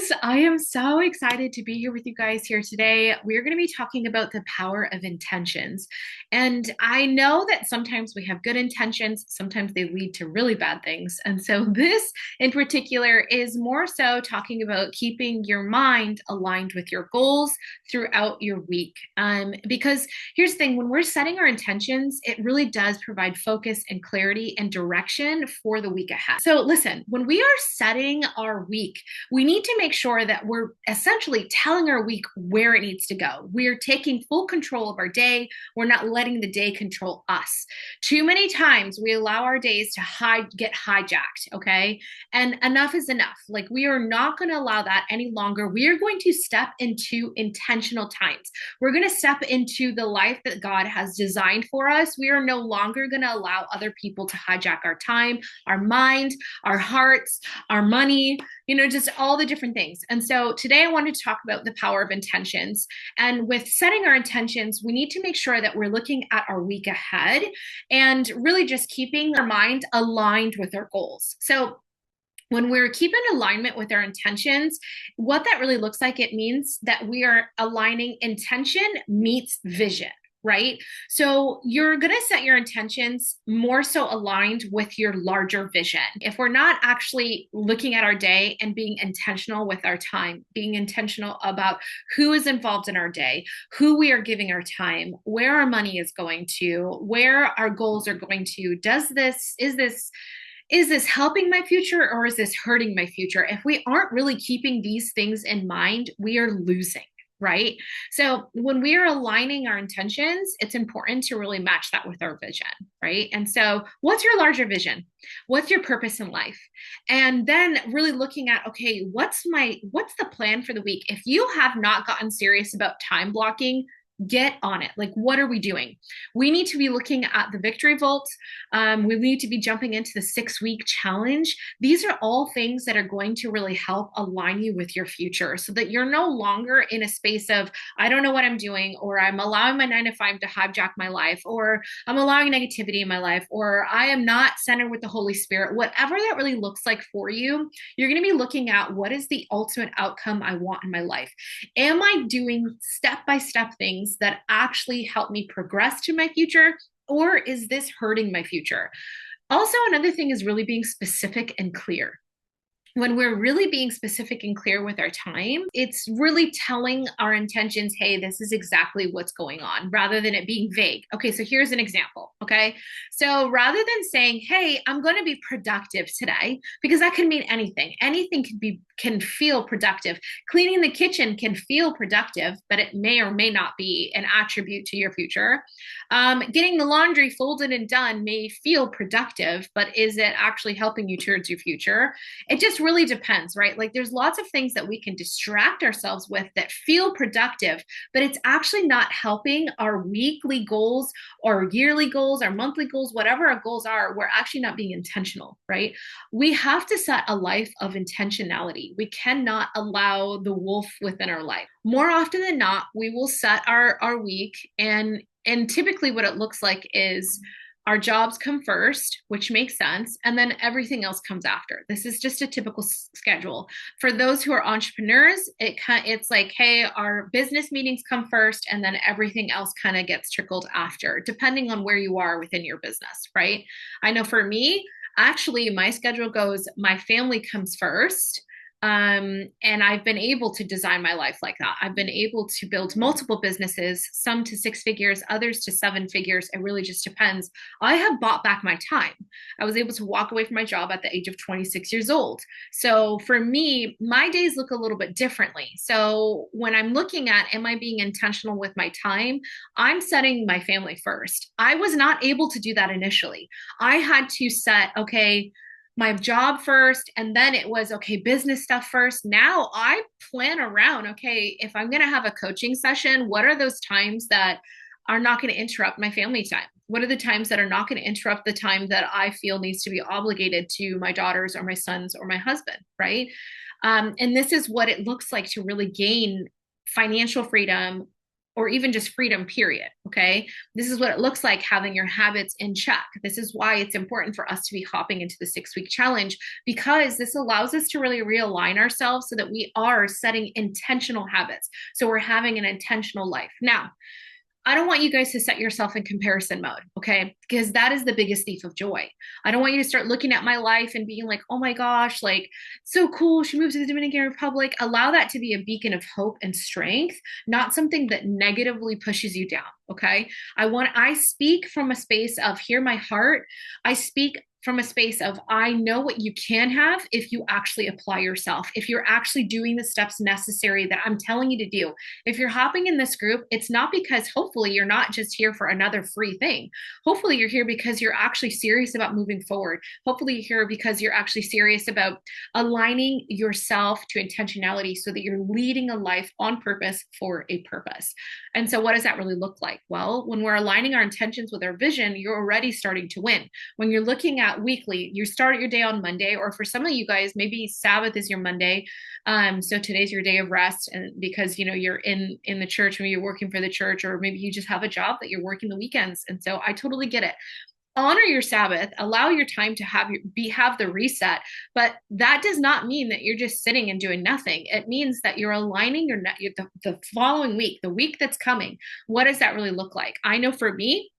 Yes, I am so excited to be here with you guys here today. We're going to be talking about the power of intentions. And I know that sometimes we have good intentions, sometimes they lead to really bad things. And so this in particular is more so talking about keeping your mind aligned with your goals throughout your week. Because here's the thing, when we're setting our intentions, it really does provide focus and clarity and direction for the week ahead. So listen, when we are setting our week, we need to make sure that we're essentially telling our week where it needs to go. We're taking full control of our day. We're not letting the day control us. Too many times we allow our days to get hijacked, okay? And enough is enough. Like, we are not going to allow that any longer. We are going to step into intentional times. We're going to step into the life that God has designed for us. We are no longer going to allow other people to hijack our time, our mind, our hearts, our money, just all the different things. And so today I wanted to talk about the power of intentions. And with setting our intentions, we need to make sure that we're looking at our week ahead and really just keeping our mind aligned with our goals. So when we're keeping alignment with our intentions, what that really looks like, it means that we are aligning intention meets vision. Right? So you're going to set your intentions more so aligned with your larger vision. If we're not actually looking at our day and being intentional with our time, being intentional about who is involved in our day, who we are giving our time, where our money is going to, where our goals are going to, is this helping my future or is this hurting my future? If we aren't really keeping these things in mind, we are losing. Right? So when we are aligning our intentions, it's important to really match that with our vision, right? And so what's your larger vision? What's your purpose in life? And then really looking at, okay, what's the plan for the week? If you have not gotten serious about time blocking, get on it. Like, what are we doing? We need to be looking at the victory vault. We need to be jumping into the 6-week challenge. These are all things that are going to really help align you with your future so that you're no longer in a space of, I don't know what I'm doing, or I'm allowing my 9 to 5 to hijack my life, or I'm allowing negativity in my life, or I am not centered with the Holy Spirit. Whatever that really looks like for you, you're going to be looking at, what is the ultimate outcome I want in my life? Am I doing step-by-step things that actually help me progress to my future, or is this hurting my future? Also, another thing is really being specific and clear. When we're really being specific and clear with our time, it's really telling our intentions, hey, this is exactly what's going on, rather than it being vague. Okay, so here's an example. Okay, so rather than saying, hey, I'm going to be productive today, because that can mean anything. Anything can feel productive. Cleaning the kitchen can feel productive, but it may or may not be an attribute to your future. Getting the laundry folded and done may feel productive, but is it actually helping you towards your future? It just really depends, right? Like, there's lots of things that we can distract ourselves with that feel productive, but it's actually not helping our weekly goals or yearly goals, our monthly goals, whatever our goals are. We're actually not being intentional, right? We have to set a life of intentionality. We cannot allow the wolf within our life. More often than not, we will set our week, and typically what it looks like is our jobs come first, which makes sense, and then everything else comes after. This is just a typical schedule. For those who are entrepreneurs, it's like, hey, our business meetings come first, and then everything else kind of gets trickled after, depending on where you are within your business, right? I know for me, actually, my schedule goes, my family comes first. And I've been able to design my life like that. I've been able to build multiple businesses, some to 6 figures, others to 7 figures. It really just depends. I have bought back my time. I was able to walk away from my job at the age of 26 years old. So for me, my days look a little bit differently. So when I'm looking at, am I being intentional with my time? I'm setting my family first. I was not able to do that initially. I had to set, okay, my job first, and then it was, okay, business stuff first. Now I plan around, okay, if I'm going to have a coaching session, what are those times that are not going to interrupt my family time? What are the times that are not going to interrupt the time that I feel needs to be obligated to my daughters or my sons or my husband, right? And this is what it looks like to really gain financial freedom, or even just freedom, period. Okay. This is what it looks like having your habits in check. This is why it's important for us to be hopping into the 6 week challenge, because this allows us to really realign ourselves so that we are setting intentional habits. So we're having an intentional life. Now, I don't want you guys to set yourself in comparison mode, okay? Because that is the biggest thief of joy. I don't want you to start looking at my life and being like, oh my gosh, like, so cool. She moved to the Dominican Republic. Allow that to be a beacon of hope and strength, not something that negatively pushes you down, okay? I speak from a space of hear my heart. I speak from a space of I know what you can have if you actually apply yourself, if you're actually doing the steps necessary that I'm telling you to do. If you're hopping in this group, it's not because hopefully you're not just here for another free thing. Hopefully you're here because you're actually serious about moving forward. Hopefully you're here because you're actually serious about aligning yourself to intentionality so that you're leading a life on purpose for a purpose. And so what does that really look like? Well, when we're aligning our intentions with our vision, you're already starting to win. When you're looking at weekly, you start your day on Monday, or for some of you guys, maybe Sabbath is your Monday. So today's your day of rest, and because you're in the church, maybe you're working for the church, or maybe you just have a job that you're working the weekends. And so I totally get it. Honor your Sabbath, allow your time to have the reset, but that does not mean that you're just sitting and doing nothing. It means that you're aligning the following week, the week that's coming. What does that really look like? I know for me,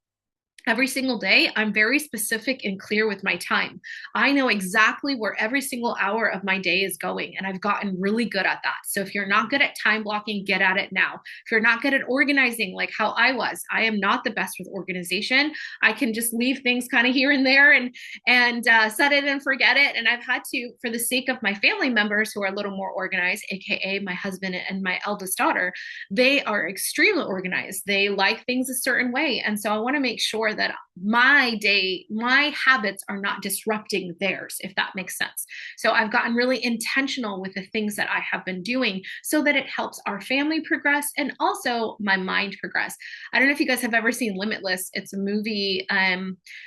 every single day, I'm very specific and clear with my time. I know exactly where every single hour of my day is going, and I've gotten really good at that. So if you're not good at time blocking, get at it now. If you're not good at organizing like how I was, I am not the best with organization. I can just leave things kind of here and there and set it and forget it. And I've had to, for the sake of my family members who are a little more organized, aka my husband and my eldest daughter, they are extremely organized. They like things a certain way. And so I want to make sure that my habits are not disrupting theirs, if that makes sense. So I've gotten really intentional with the things that I have been doing so that it helps our family progress and also my mind progress. I don't know if you guys have ever seen Limitless. It's a movie,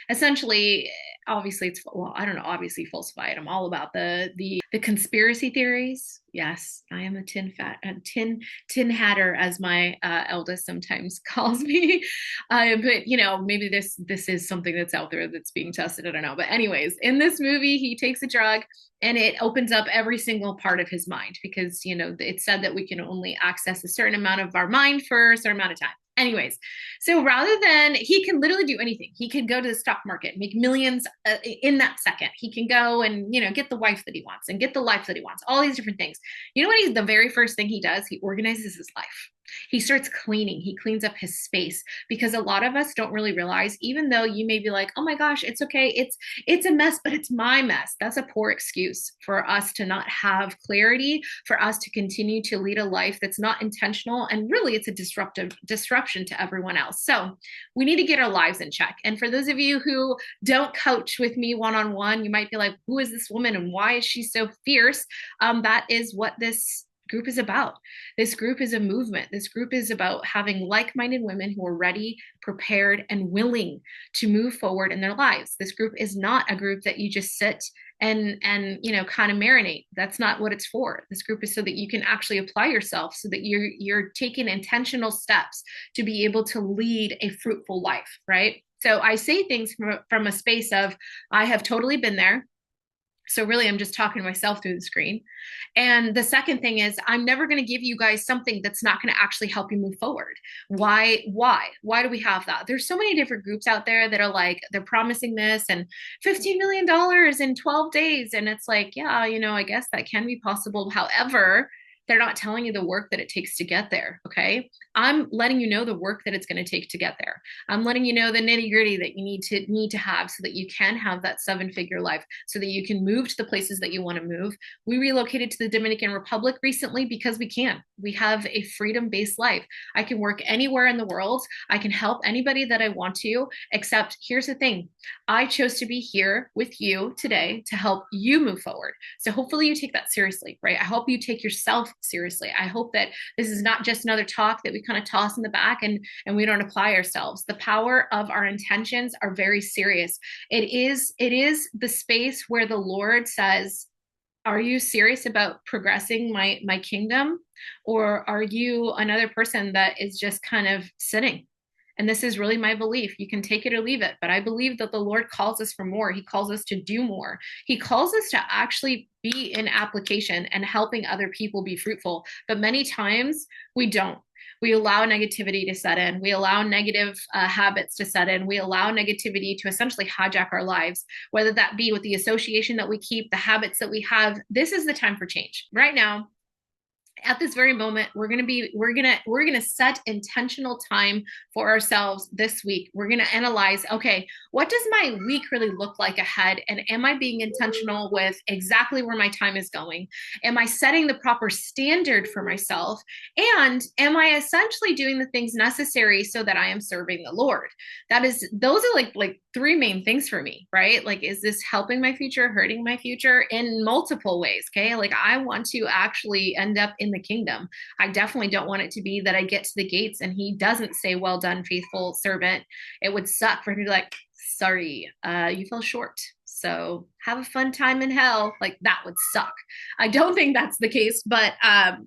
essentially, obviously it's, well, I don't know, obviously falsified. I'm all about the conspiracy theories. Yes, I am a tin hatter, as my eldest sometimes calls me. But maybe this is something that's out there that's being tested. I don't know. But anyways, in this movie, he takes a drug and it opens up every single part of his mind because it's said that we can only access a certain amount of our mind for a certain amount of time. Anyways, so rather than, he can literally do anything. He could go to the stock market, make millions in that second. He can go and get the wife that he wants and get the life that he wants, all these different things. You know what the very first thing he does? He organizes his life. He starts cleaning. He cleans up his space, because a lot of us don't really realize, even though you may be like, oh my gosh, it's okay, it's a mess, but it's my mess. That's a poor excuse for us to not have clarity, for us to continue to lead a life that's not intentional, and really it's a disruption to everyone else. So we need to get our lives in check. And for those of you who don't coach with me one-on-one, you might be like, who is this woman and why is she so fierce? That is what this group is about. This group is a movement. This group is about having like-minded women who are ready, prepared, and willing to move forward in their lives. This group is not a group that you just sit and kind of marinate. That's not what it's for. This group is so that you can actually apply yourself, so that you're taking intentional steps to be able to lead a fruitful life, right? So I say things from a space of, I have totally been there. So really, I'm just talking to myself through the screen. And the second thing is, I'm never going to give you guys something that's not going to actually help you move forward. Why? Why do we have that? There's so many different groups out there that are like, they're promising this and $15 million in 12 days. And it's like, yeah, I guess that can be possible. However, they're not telling you the work that it takes to get there. Okay. I'm letting you know the work that it's going to take to get there. I'm letting you know the nitty gritty that you need to have so that you can have that 7-figure life, so that you can move to the places that you want to move. We relocated to the Dominican Republic recently because we can. We have a freedom-based life. I can work anywhere in the world. I can help anybody that I want to, except here's the thing. I chose to be here with you today to help you move forward. So hopefully you take that seriously, right? I hope you take yourself seriously. I hope that this is not just another talk that we kind of toss in the back and we don't apply ourselves. The power of our intentions are very serious. It is the space where the Lord says, Are you serious about progressing my kingdom, or are you another person that is just kind of sitting? And this is really my belief. You can take it or leave it, but I believe that the Lord calls us for more. He calls us to do more. He calls us to actually be in application and helping other people be fruitful. But many times we don't. We allow negativity to set in. We allow negative habits to set in. We allow negativity to essentially hijack our lives, whether that be with the association that we keep, the habits that we have. This is the time for change. Right now, at this very moment, we're going to set intentional time for ourselves this week. We're going to analyze, okay, what does my week really look like ahead, and am I being intentional with exactly where my time is going? Am I setting the proper standard for myself, and am I essentially doing the things necessary so that I am serving the Lord? Those are like three main things for me, right? Like, is this helping my future, hurting my future in multiple ways? Okay, like I want to actually end up in the kingdom. I definitely don't want it to be that I get to the gates and he doesn't say, "Well done, faithful servant." It would suck for him to be like, "Sorry, you fell short. So have a fun time in hell." Like that would suck. I don't think that's the case, but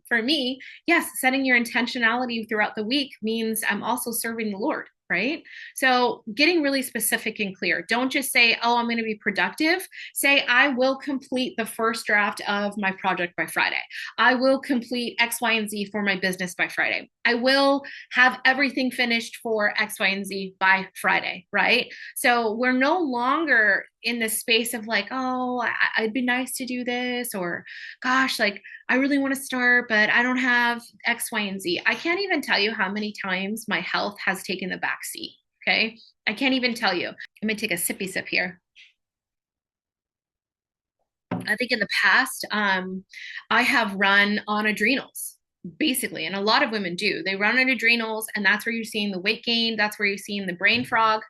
for me, yes, setting your intentionality throughout the week means I'm also serving the Lord. Right. So getting really specific and clear. Don't just say, "Oh, I'm going to be productive." Say, "I will complete the first draft of my project by Friday. I will complete X, Y, and Z for my business by Friday. I will have everything finished for X, Y, and Z by Friday." Right. So we're no longer in this space of like, "Oh, I'd be nice to do this," or "Gosh, like I really want to start, but I don't have X, Y, and Z." I can't even tell you how many times my health has taken the back seat. Okay. I can't even tell you. Let me take a sippy sip here. I think in the past, I have run on adrenals, basically, and a lot of women do. They run on adrenals, and that's where you're seeing the weight gain. That's where you're seeing the brain fog.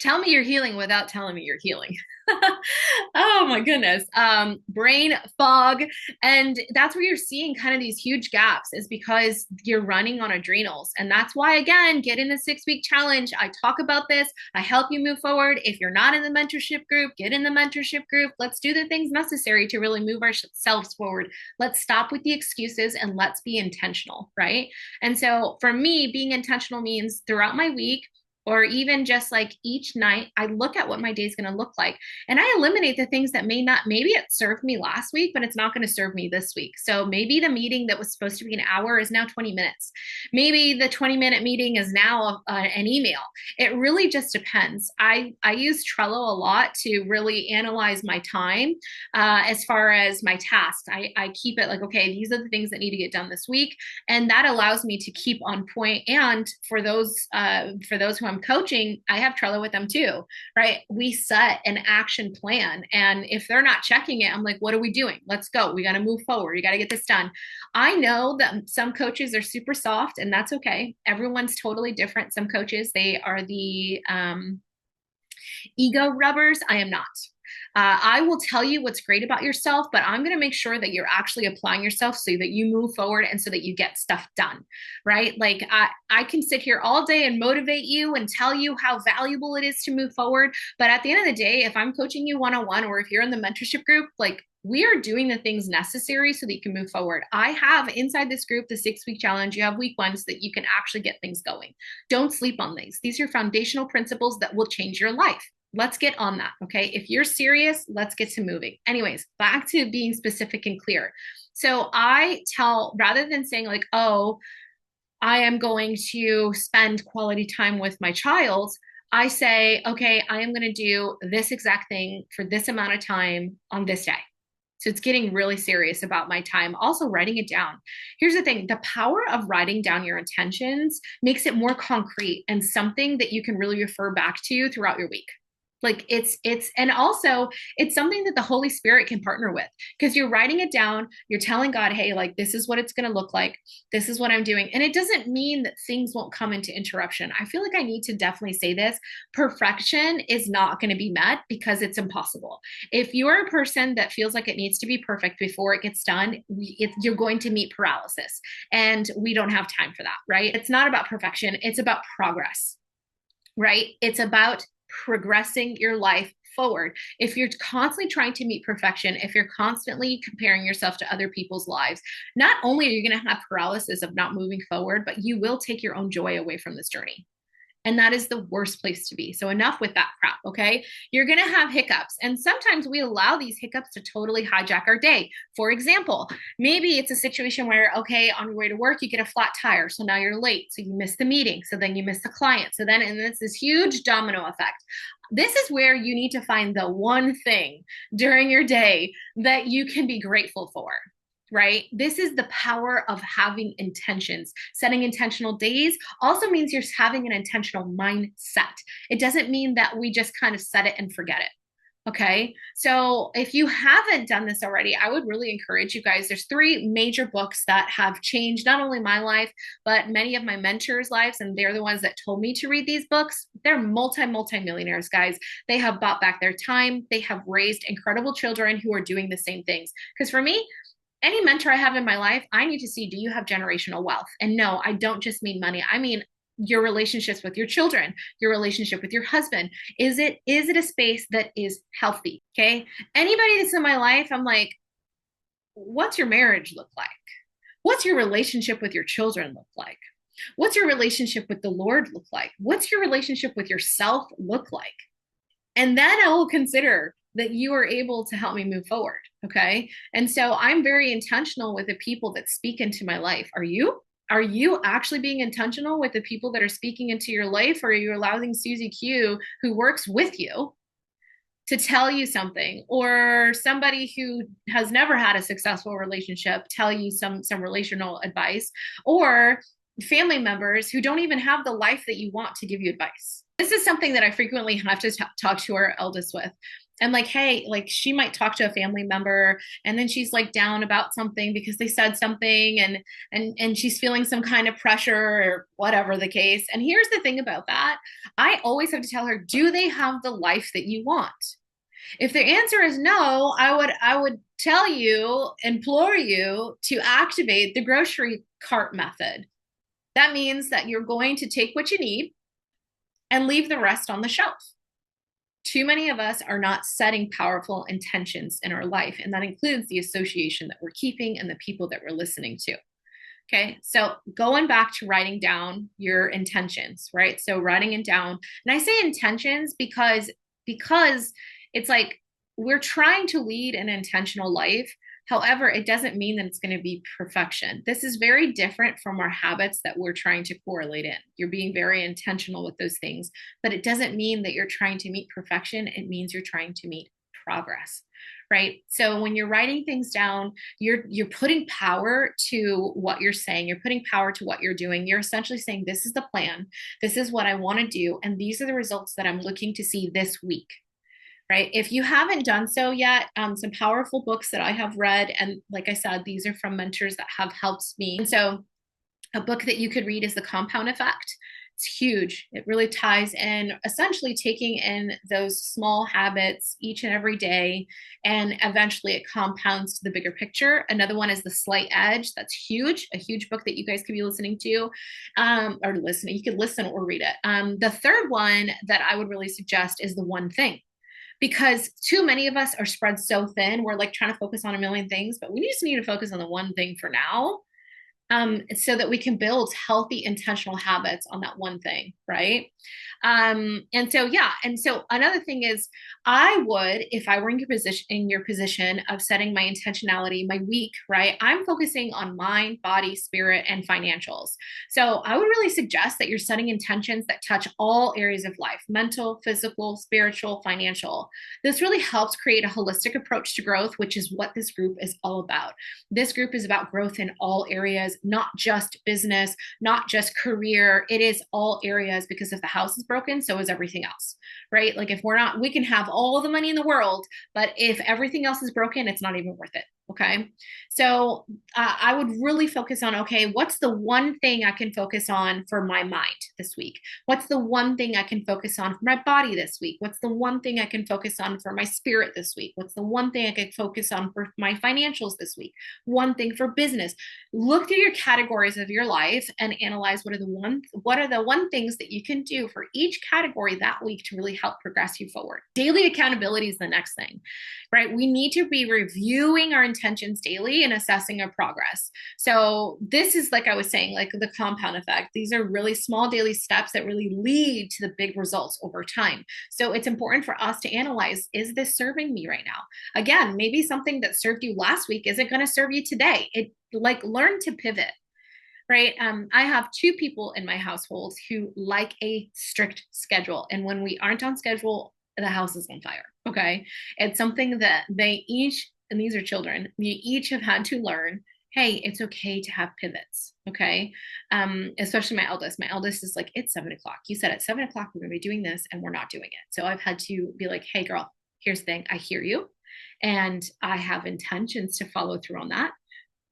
Tell me you're healing without telling me you're healing. Oh my goodness. Brain fog. And that's where you're seeing kind of these huge gaps, is because you're running on adrenals. And that's why, again, get in the 6 week challenge. I talk about this. I help you move forward. If you're not in the mentorship group, get in the mentorship group. Let's do the things necessary to really move ourselves forward. Let's stop with the excuses and let's be intentional, right? And so for me, being intentional means throughout my week, or even just like each night, I look at what my day is going to look like, and I eliminate the things that may not, maybe it served me last week, but it's not going to serve me this week. So maybe the meeting that was supposed to be an hour is now 20 minutes. Maybe the 20-minute meeting is now an email. It really just depends. I use Trello a lot to really analyze my time as far as my tasks. I keep it like, okay, these are the things that need to get done this week. And that allows me to keep on point. And for those who I'm coaching, I have Trello with them too, right? We set an action plan. And if they're not checking it, I'm like, what are we doing? Let's go. We got to move forward. You got to get this done. I know that some coaches are super soft, and that's okay. Everyone's totally different. Some coaches, they are the ego rubbers. I am not. I will tell you what's great about yourself, but I'm going to make sure that you're actually applying yourself so that you move forward and so that you get stuff done, right? Like I can sit here all day and motivate you and tell you how valuable it is to move forward. But at the end of the day, if I'm coaching you one-on-one, or if you're in the mentorship group, like we are doing the things necessary so that you can move forward. I have inside this group the 6 week challenge. You have week one so that you can actually get things going. Don't sleep on these. These are foundational principles that will change your life. Let's get on that. Okay. If you're serious, let's get to moving. Anyways, back to being specific and clear. So I tell, rather than saying like, "Oh, I am going to spend quality time with my child," I say, "Okay, I am going to do this exact thing for this amount of time on this day." So it's getting really serious about my time. Also, writing it down. Here's the thing: the power of writing down your intentions makes it more concrete and something that you can really refer back to throughout your week. Like and also it's something that the Holy Spirit can partner with, because you're writing it down. You're telling God, "Hey, like this is what it's going to look like. This is what I'm doing." And it doesn't mean that things won't come into interruption. I feel like I need to definitely say this. Perfection is not going to be met, because it's impossible. If you're a person that feels like it needs to be perfect before it gets done, you're going to meet paralysis, and we don't have time for that, right? It's not about perfection. It's about progress, right? It's about progressing your life forward. If you're constantly trying to meet perfection, if you're constantly comparing yourself to other people's lives, not only are you going to have paralysis of not moving forward, but you will take your own joy away from this journey. And that is the worst place to be. So enough with that crap, okay? You're going to have hiccups. And sometimes we allow these hiccups to totally hijack our day. For example, maybe it's a situation where, okay, on your way to work, you get a flat tire. So now you're late. So you miss the meeting. So then you miss the client. So then, and it's this huge domino effect. This is where you need to find the one thing during your day that you can be grateful for, right? This is the power of having intentions. Setting intentional days also means you're having an intentional mindset. It doesn't mean that we just kind of set it and forget it. Okay. So if you haven't done this already, I would really encourage you guys. There's three major books that have changed not only my life, but many of my mentors' lives. And they're the ones that told me to read these books. They're multi-millionaires, guys. They have bought back their time. They have raised incredible children who are doing the same things. Because for me, any mentor I have in my life, I need to see, do you have generational wealth? And no, I don't just mean money. I mean your relationships with your children, your relationship with your husband. Is it a space that is healthy? Okay. Anybody that's in my life, I'm like, what's your marriage look like? What's your relationship with your children look like? What's your relationship with the Lord look like? What's your relationship with yourself look like? And then I will consider that you are able to help me move forward. Okay. And so I'm very intentional with the people that speak into my life. Are you? Are you actually being intentional with the people that are speaking into your life? Or are you allowing Susie Q, who works with you, to tell you something, or somebody who has never had a successful relationship tell you some relational advice, or family members who don't even have the life that you want to give you advice? This is something that I frequently have to talk to our eldest with. And like, hey, like she might talk to a family member and then she's like down about something because they said something, and she's feeling some kind of pressure or whatever the case. And here's the thing about that. I always have to tell her, do they have the life that you want? If the answer is no, I would tell you, implore you to activate the grocery cart method. That means that you're going to take what you need and leave the rest on the shelf. Too many of us are not setting powerful intentions in our life, and that includes the association that we're keeping and the people that we're listening to. Okay, so going back to writing down your intentions, right? So writing it down, and I say intentions because it's like we're trying to lead an intentional life. However, it doesn't mean that it's going to be perfection. This is very different from our habits that we're trying to correlate in. You're being very intentional with those things, but it doesn't mean that you're trying to meet perfection. It means you're trying to meet progress, right? So when you're writing things down, you're putting power to what you're saying. You're putting power to what you're doing. You're essentially saying, this is the plan. This is what I want to do. And these are the results that I'm looking to see this week. Right? If you haven't done so yet, some powerful books that I have read, and like I said, these are from mentors that have helped me. And so a book that you could read is The Compound Effect. It's huge. It really ties in essentially taking in those small habits each and every day, and eventually it compounds to the bigger picture. Another one is The Slight Edge. That's huge, a huge book that you guys could be listening to, or listening. You could listen or read it. The third one that I would really suggest is The One Thing, because too many of us are spread so thin. We're like trying to focus on a million things, but we just need to focus on the one thing for now, so that we can build healthy, intentional habits on that one thing, right? And so, yeah. And so another thing is, I would, if I were in your position of setting my intentionality, my week, right? I'm focusing on mind, body, spirit, and financials. So I would really suggest that you're setting intentions that touch all areas of life: mental, physical, spiritual, financial. This really helps create a holistic approach to growth, which is what this group is all about. This group is about growth in all areas, not just business, not just career. It is all areas, because if the house is broken, so is everything else, right? Like if we're not, we can have all the money in the world, but if everything else is broken, it's not even worth it, Okay. So I would really focus on, okay, what's the one thing I can focus on for my mind this week? What's the one thing I can focus on for my body this week? What's the one thing I can focus on for my spirit this week? What's the one thing I can focus on for my financials this week? One thing for business. Look through your categories of your life and analyze what are the one things that you can do for each category that week to really help progress you forward. Daily accountability is the next thing, right? We need to be reviewing our intentions daily and assessing our progress. So this is, like I was saying, like the compound effect. These are really small daily steps that really lead to the big results over time. So it's important for us to analyze, is this serving me right now? Again, maybe something that served you last week isn't going to serve you today. It, like, learn to pivot, right? I have two people in my household who like a strict schedule. And when we aren't on schedule, the house is on fire. Okay. It's something that they each, and these are children, you each have had to learn. Hey, it's okay to have pivots. Okay. Especially my eldest. My eldest is like, it's 7 o'clock. You said at 7 o'clock, we're going to be doing this and we're not doing it. So I've had to be like, hey, girl, here's the thing. I hear you. And I have intentions to follow through on that.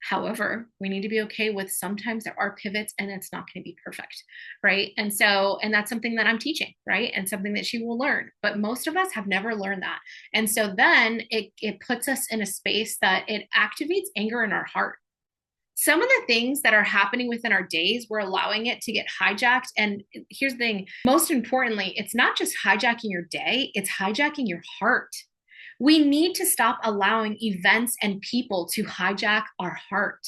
However, we need to be okay with sometimes there are pivots and it's not going to be perfect, right? And so, and that's something that I'm teaching, right? And something that she will learn. But most of us have never learned that. And so then it puts us in a space that it activates anger in our heart. Some of the things that are happening within our days, we're allowing it to get hijacked. And here's the thing, most importantly, it's not just hijacking your day, it's hijacking your heart. We need to stop allowing events and people to hijack our heart.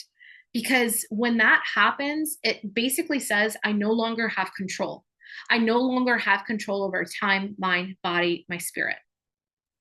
Because when that happens, it basically says, I no longer have control. I no longer have control over time, mind, body, my spirit.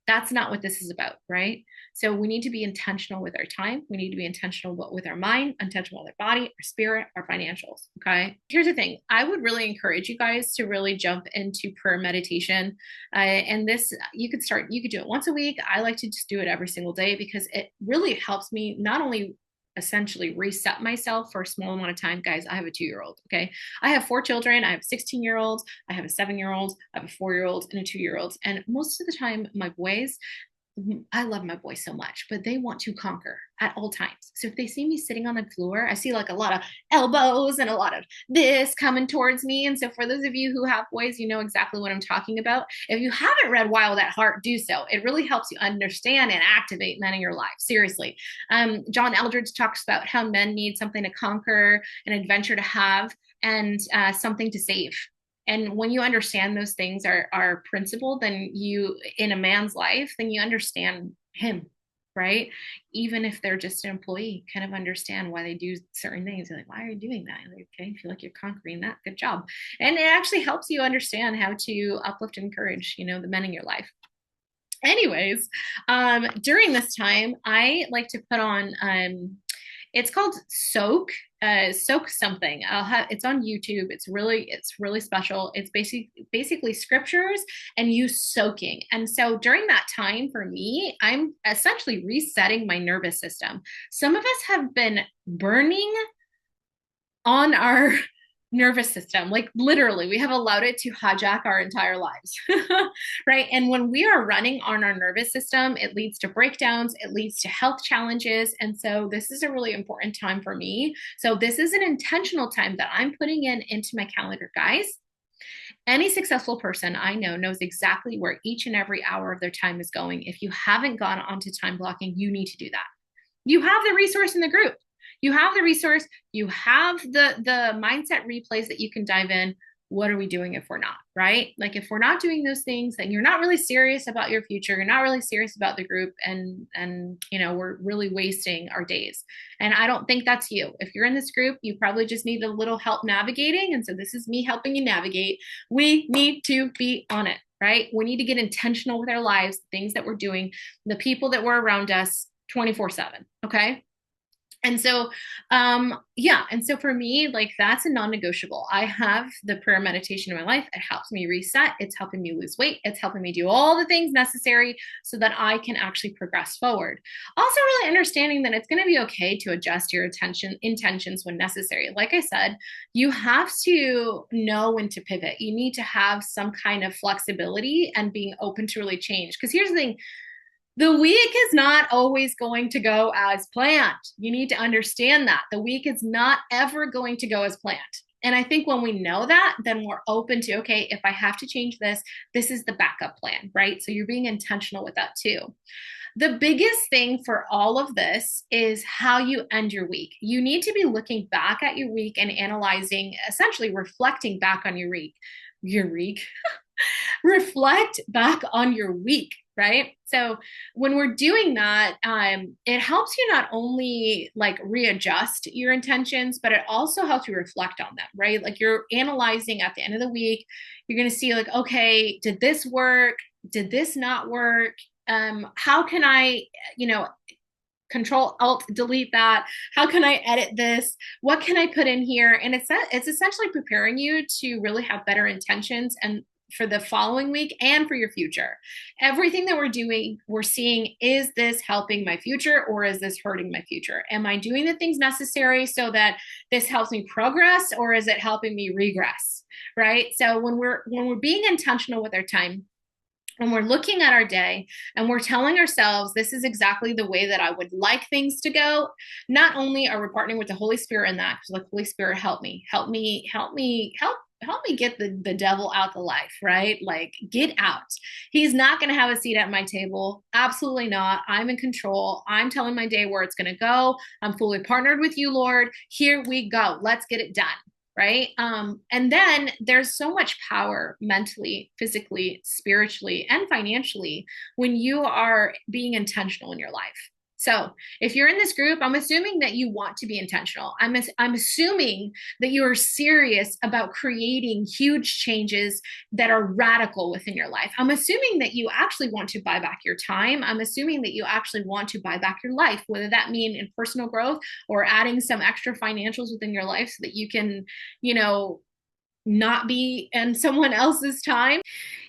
That's not what this is about, right? So we need to be intentional with our time. We need to be intentional with our mind, intentional with our body, our spirit, our financials. Okay. Here's the thing. I would really encourage you guys to really jump into prayer meditation. And this, you could do it once a week. I like to just do it every single day because it really helps me not only essentially reset myself for a small amount of time. Guys, I have a 2-year-old. Okay. I have 4 children. I have 16-year-olds. I have a 7-year-old. I have a 4-year-old and a 2-year-old. And most of the time, my boys, I love my boys so much, but they want to conquer at all times. So if they see me sitting on the floor, I see like a lot of elbows and a lot of this coming towards me. And so for those of you who have boys, you know exactly what I'm talking about. If you haven't read Wild at Heart, do so. It really helps you understand and activate men in your life. Seriously. John Eldredge talks about how men need something to conquer, an adventure to have, and something to save. And when you understand those things are principled, then you, in a man's life, then you understand him, right? Even if they're just an employee, kind of understand why they do certain things. You're like, why are you doing that? You're like, okay, I feel like you're conquering that. Good job. And it actually helps you understand how to uplift and encourage, you know, the men in your life. Anyways, during this time, I like to put on it's called Soak something. It's on YouTube. It's really special. It's basically scriptures and you soaking. And so during that time for me, I'm essentially resetting my nervous system. Some of us have been burning on our nervous system. Like literally, we have allowed it to hijack our entire lives, right? And when we are running on our nervous system, it leads to breakdowns, it leads to health challenges. And so this is a really important time for me. So this is an intentional time that I'm putting into my calendar, guys. Any successful person I know knows exactly where each and every hour of their time is going. If you haven't gone onto time blocking, you need to do that. You have the resource in the group. You have the resource, you have the mindset replays that you can dive in. What are we doing if we're not, right? Like if we're not doing those things, then you're not really serious about your future. You're not really serious about the group, and you know, we're really wasting our days. And I don't think that's you. If you're in this group, you probably just need a little help navigating. And so this is me helping you navigate. We need to be on it, right? We need to get intentional with our lives, things that we're doing, the people that were around us 24/7. Okay. And so, yeah. And so for me, like that's a non-negotiable. I have the prayer meditation in my life. It helps me reset. It's helping me lose weight. It's helping me do all the things necessary so that I can actually progress forward. Also really understanding that it's going to be okay to adjust your intentions when necessary. Like I said, you have to know when to pivot. You need to have some kind of flexibility and being open to really change. Because here's the thing, The week is not always going to go as planned. You need to understand that. The week is not ever going to go as planned. And I think when we know that, then we're open to, okay, if I have to change this, this is the backup plan, right? So you're being intentional with that too. The biggest thing for all of this is how you end your week. You need to be looking back at your week and analyzing, essentially reflecting back on your week, reflect back on your week, right? So when we're doing that, it helps you not only like readjust your intentions, but it also helps you reflect on them, right? Like you're analyzing at the end of the week, you're going to see like, okay, did this work? Did this not work? How can I, you know, control alt delete that, how can I edit this, what can I put in here? And it's essentially preparing you to really have better intentions and for the following week and for your future. Everything that we're doing, we're seeing, is this helping my future or is this hurting my future? Am I doing the things necessary so that this helps me progress, or is it helping me regress? Right? So when we're being intentional with our time, and we're looking at our day and we're telling ourselves this is exactly the way that I would like things to go, not only are we partnering with the Holy Spirit in that, because like, Holy Spirit, help me, help me get the devil out the life, right? Like, get out. He's not going to have a seat at my table. Absolutely not. I'm in control. I'm telling my day where it's going to go. I'm fully partnered with you, Lord. Here we go. Let's get it done. Right. And then there's so much power mentally, physically, spiritually, and financially when you are being intentional in your life. So if you're in this group, I'm assuming that you want to be intentional. I'm assuming that you are serious about creating huge changes that are radical within your life. I'm assuming that you actually want to buy back your time. I'm assuming that you actually want to buy back your life, whether that mean in personal growth or adding some extra financials within your life so that you can, you know, not be in someone else's time.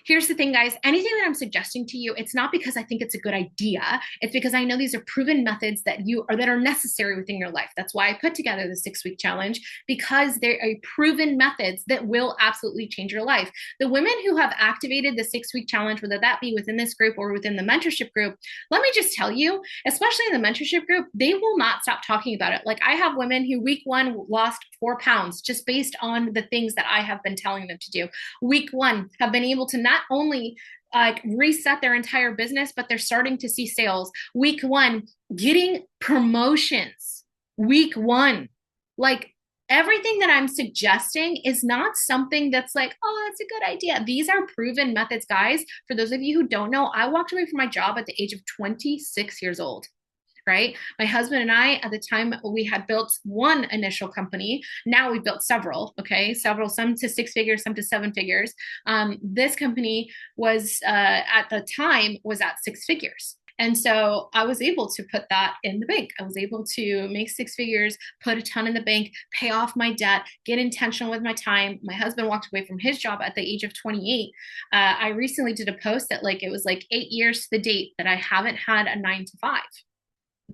Here's the thing, guys. Anything that I'm suggesting to you, it's not because I think it's a good idea. It's because I know these are proven methods that are necessary within your life. That's why I put together the 6-week challenge, because they're proven methods that will absolutely change your life. The women who have activated the 6-week challenge, whether that be within this group or within the mentorship group, let me just tell you, especially in the mentorship group, they will not stop talking about it. Like, I have women who week 1 lost 4 pounds just based on the things that I have been telling them to do. Week 1 have been able to not only reset their entire business, but they're starting to see sales. Week 1, getting promotions. Week 1, like, everything that I'm suggesting is not something that's like, oh, that's a good idea. These are proven methods, guys. For those of you who don't know, I walked away from my job at the age of 26 years old. Right? My husband and I, at the time, we had built one initial company. Now we've built several, okay? Several, some to 6 figures, some to 7 figures. This company was, at the time, was at 6 figures. And so I was able to put that in the bank. I was able to make 6 figures, put a ton in the bank, pay off my debt, get intentional with my time. My husband walked away from his job at the age of 28. I recently did a post that it was 8 years to the date that I haven't had a 9 to 5.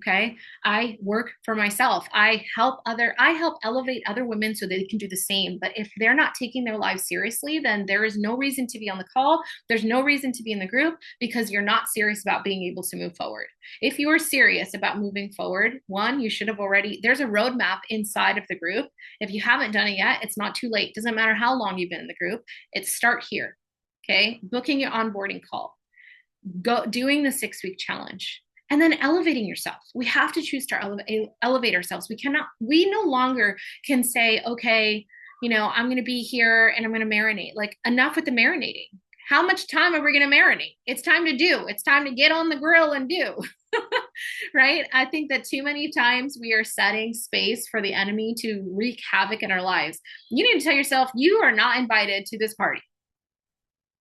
Okay. I work for myself. I help elevate other women so they can do the same. But if they're not taking their lives seriously, then there is no reason to be on the call. There's no reason to be in the group, because you're not serious about being able to move forward. If you are serious about moving forward, one, you should have there's a roadmap inside of the group. If you haven't done it yet, it's not too late. Doesn't matter how long you've been in the group. It's start here. Okay. Booking your onboarding call, doing the 6-week challenge, and then elevating yourself. We have to choose to elevate ourselves. We no longer can say, okay, I'm going to be here and I'm going to marinate. Like, enough with the marinating. How much time are we going to marinate? It's time to do. It's time to get on the grill and do. Right? I think that too many times we are setting space for the enemy to wreak havoc in our lives. You need to tell yourself, you are not invited to this party.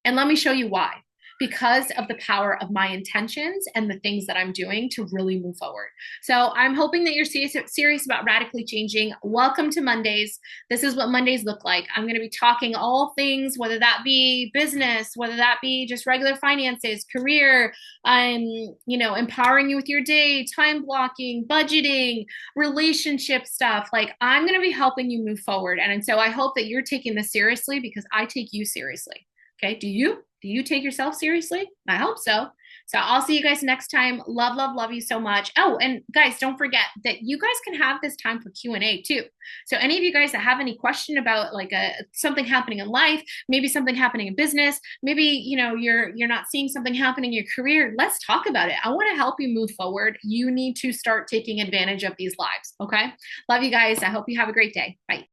And let me show you why. Because of the power of my intentions and the things that I'm doing to really move forward. So I'm hoping that you're serious about radically changing. Welcome to Mondays. This is what Mondays look like. I'm going to be talking all things, whether that be business, whether that be just regular finances, career. I'm, empowering you with your day, time blocking, budgeting, relationship stuff. Like, I'm going to be helping you move forward. And so I hope that you're taking this seriously, because I take you seriously. Okay. Do you? Do you take yourself seriously? I hope so. So I'll see you guys next time. Love, love, love you so much. Oh, and guys, don't forget that you guys can have this time for Q&A too. So any of you guys that have any question about like something happening in life, maybe something happening in business, maybe you're not seeing something happening in your career, let's talk about it. I want to help you move forward. You need to start taking advantage of these lives. Okay. Love you guys. I hope you have a great day. Bye.